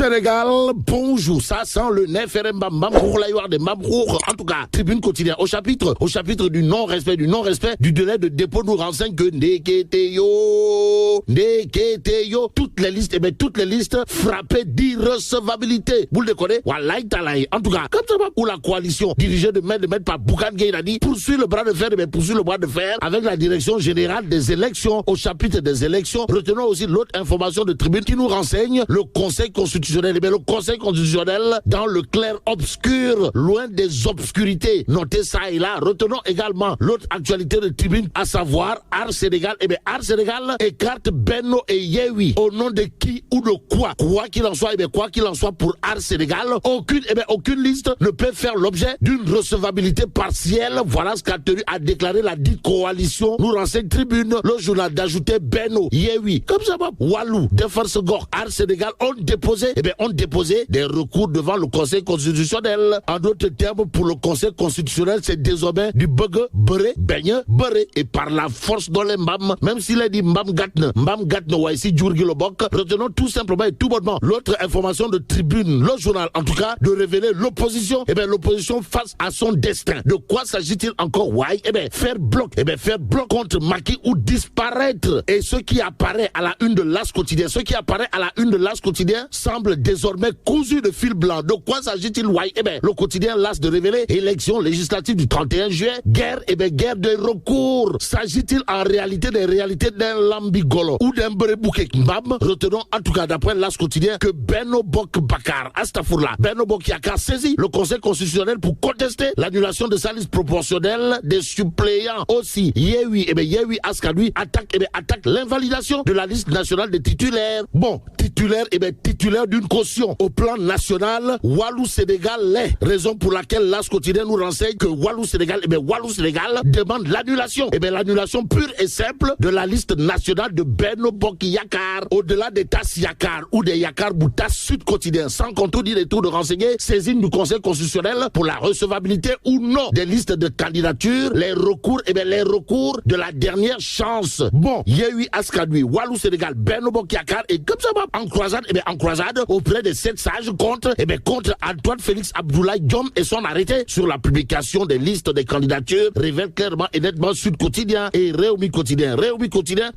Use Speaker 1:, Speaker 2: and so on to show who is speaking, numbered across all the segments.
Speaker 1: Sénégal, bonjour. Ça sent le nef en tout cas, tribune quotidienne au chapitre du non-respect, du délai de dépôt nous renseigne que Neketeyo, toutes les listes frappées d'irrecevabilité. Vous le déconnez? Wallahi talaï. En tout cas, comme ça va pour la coalition dirigée de maître par Bougane Gueye Dany, poursuit le bras de fer avec la direction générale des élections. Au chapitre des élections, retenons aussi l'autre information de tribune qui nous renseigne le Conseil constitutionnel. Le Conseil constitutionnel dans le clair-obscur, loin des obscurités. Notez ça et là. Retenons également l'autre actualité de tribune, à savoir Art Sénégal. Art Sénégal écarte Benno et Yewwi. Au nom de qui ou de quoi? Quoi qu'il en soit, pour Art Sénégal, aucune liste ne peut faire l'objet d'une recevabilité partielle. Voilà ce qu'a tenu à déclarer la dite coalition. Nous renseigne tribune, le journal d'ajouter Benno, Yewwi. Comme ça va, Walou, Défense Gore, Art Sénégal ont déposé des recours devant le Conseil constitutionnel. En d'autres termes, pour le Conseil constitutionnel, c'est désormais du bug, beurre, et par la force dans les mbam, même s'il a dit mbam gatne, wa ici, djurgi le bok, retenons tout simplement et tout bonnement l'autre information de tribune, le journal, en tout cas, de révéler l'opposition, l'opposition face à son destin. De quoi s'agit-il encore? Faire bloc contre Macky ou disparaître. Et ce qui apparaît à la une de l'As quotidien, semble désormais cousu de fil blanc. De quoi s'agit-il? Le quotidien L'As de révéler élection législative du 31 juillet, guerre de recours. S'agit-il en réalité des réalités d'un lambigolo ou d'un brebouké mbam? Retenons en tout cas d'après L'As quotidien que Benno Bokk Bakar, Benno Bokk Yakaar saisit le Conseil constitutionnel pour contester l'annulation de sa liste proportionnelle des suppléants. Aussi, Yewwi Askan Wi attaque l'invalidation de la liste nationale des titulaires. Bon, titulaire d'une caution au plan national, Walou Sénégal l'est. Raison pour laquelle L'As quotidien nous renseigne que Walou Sénégal demande l'annulation. L'annulation pure et simple de la liste nationale de Benno Bokk Yakaar. Au-delà des tasses Yakar ou des Yakar Boutas Sud quotidien, sans contredire les tours de renseigner, saisine du Conseil constitutionnel pour la recevabilité ou non des listes de candidature, les recours de la dernière chance. Bon, Yewwi Askan Wi, Walou Sénégal, Benno Bokk Yakaar et comme ça va en croisade auprès des 7 sages contre Antoine Félix Abdoulaye Diome et son arrêté sur la publication des listes des candidatures révèle clairement et nettement Sud Quotidien et Réumi Quotidien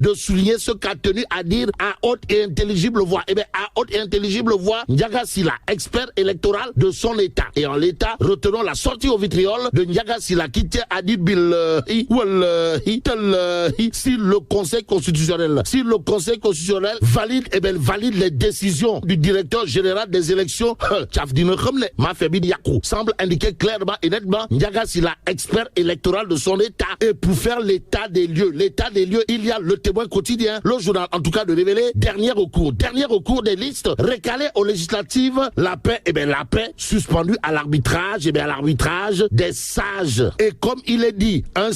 Speaker 1: de souligner ce qu'a tenu à dire à haute et intelligible voix. Ndiaga Sylla, expert électoral de son état. Et en l'état, retenons la sortie au vitriol de Ndiaga Sylla qui tient à dire si le Conseil constitutionnel valide les décisions du directeur général des élections, semble indiquer clairement et nettement Ndiaga Sylla, expert électoral de son état. Et pour faire l'état des lieux, il y a le Témoin quotidien, le journal en tout cas de révéler dernier recours des listes récalées aux législatives, la paix suspendue à l'arbitrage, des sages. Et comme il est dit, un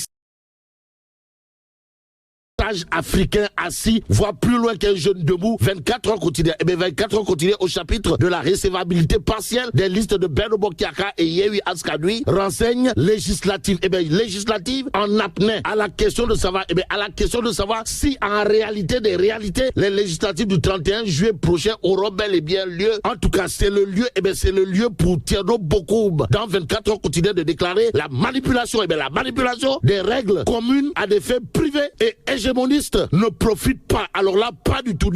Speaker 1: sage africain assis voit plus loin qu'un jeune debout. 24 heures quotidien. 24 heures quotidien au chapitre de la recevabilité partielle des listes de Benno Bokk Yakaar et Yewwi Askan Wi renseigne législative. Législative en apnée à la question de savoir, si en réalité des réalités, les législatives du 31 juillet prochain auront bel et bien lieu. En tout cas, c'est le lieu pour Thierno Bokoum dans 24 heures quotidien de déclarer la manipulation des règles communes à des faits privés et hégémonistes ne profite pas, alors là, pas du tout,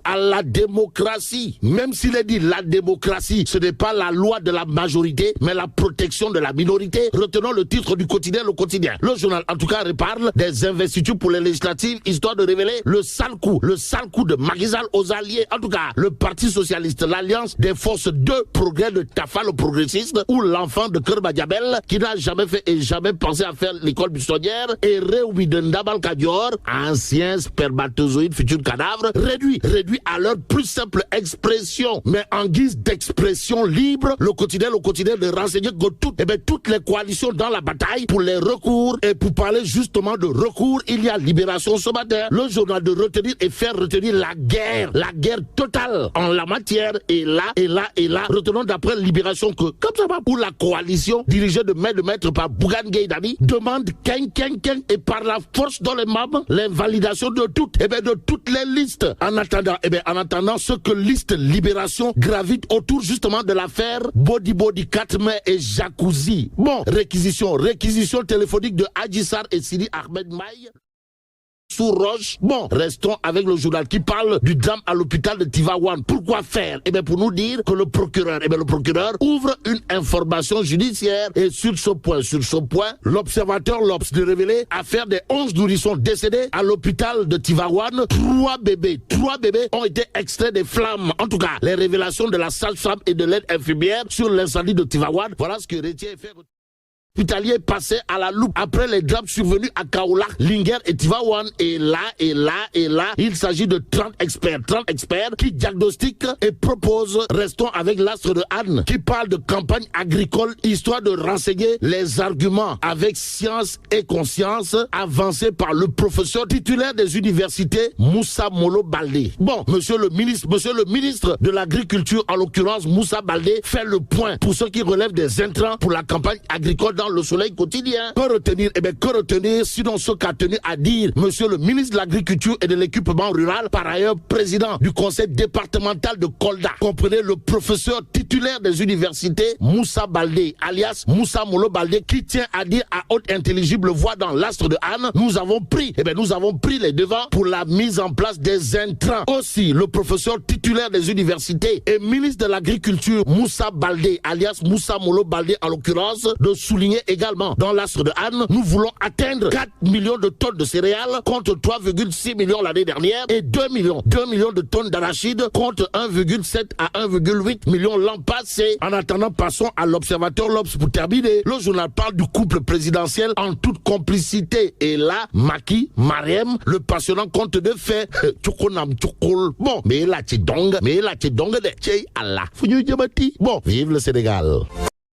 Speaker 1: à la démocratie. Même s'il est dit la démocratie, ce n'est pas la loi de la majorité, mais la protection de la minorité. Retenons le titre du quotidien, le quotidien. Le journal, en tout cas, reparle des investitures pour les législatives, histoire de révéler le sale coup de Macky Sall aux alliés. En tout cas, le Parti Socialiste, l'Alliance des forces de progrès de Tafa, le progressiste, ou l'enfant de Keur Madiabel, qui n'a jamais fait et jamais pensé à faire l'école buissonnière, et Réumi de Ndabal Kadior, ancien spermatozoïde, futur cadavre, réduit à leur plus simple expression. Mais en guise d'expression libre, le quotidien de renseigner que toutes les coalitions dans la bataille pour les recours. Et pour parler justement de recours, il y a Libération ce matin, le journal de retenir et faire retenir la guerre totale en la matière. Et là, retenons d'après Libération que, comme ça va pour la coalition dirigée de maître par Bougane Gueye Dany, demande et par la force dans les membres, les l'invalidation de toutes, de toutes les listes. En attendant, ce que liste Libération gravite autour justement de l'affaire Body 4 mai et Jacuzzi. Bon, réquisition téléphonique de Adji Sarr et Sidi Ahmed Maï sous roche. Bon, restons avec le journal qui parle du drame à l'hôpital de Tivaouane. Pourquoi faire? Pour nous dire que le procureur ouvre une information judiciaire et sur ce point, l'observateur L'Obs de révéler affaire des 11 nourrissons décédés à l'hôpital de Tivaouane. 3 bébés ont été extraits des flammes. En tout cas, les révélations de la sage-femme et de l'aide infirmière sur l'incendie de Tivaouane. Voilà ce que retient et fait hospitalier passé à la loupe après les drames survenus à Kaolack, Linguère et Tivaouane. Et là, il s'agit de 30 experts qui diagnostiquent et proposent. Restons avec l'astre de Anne qui parle de campagne agricole, histoire de renseigner les arguments avec science et conscience avancés par le professeur titulaire des universités Moussa Molo Baldé. Bon, monsieur le ministre de l'Agriculture, en l'occurrence Moussa Baldé, fait le point pour ceux qui relèvent des intrants pour la campagne agricole dans le soleil quotidien. Que retenir sinon ce qu'a tenu à dire monsieur le ministre de l'Agriculture et de l'Équipement Rural, par ailleurs président du conseil départemental de Kolda. Comprenez le professeur titulaire des universités Moussa Baldé, alias Moussa Molo Baldé, qui tient à dire à haute intelligible voix dans l'astre de Anne, nous avons pris les devants pour la mise en place des intrants. Aussi, le professeur titulaire des universités et ministre de l'Agriculture Moussa Baldé, alias Moussa Molo Baldé en l'occurrence, de souligner également dans l'astre de Anne, nous voulons atteindre 4 millions de tonnes de céréales contre 3,6 millions l'année dernière et 2 millions de tonnes d'arachides contre 1,7 à 1,8 millions l'an passé. En attendant, passons à l'observateur L'Obs pour terminer. Le journal parle du couple présidentiel en toute complicité. Et là, Macky, Mariem, le passionnant conte de fait. Bon, mais là, tu dongue de Allah. Bon, vive le Sénégal.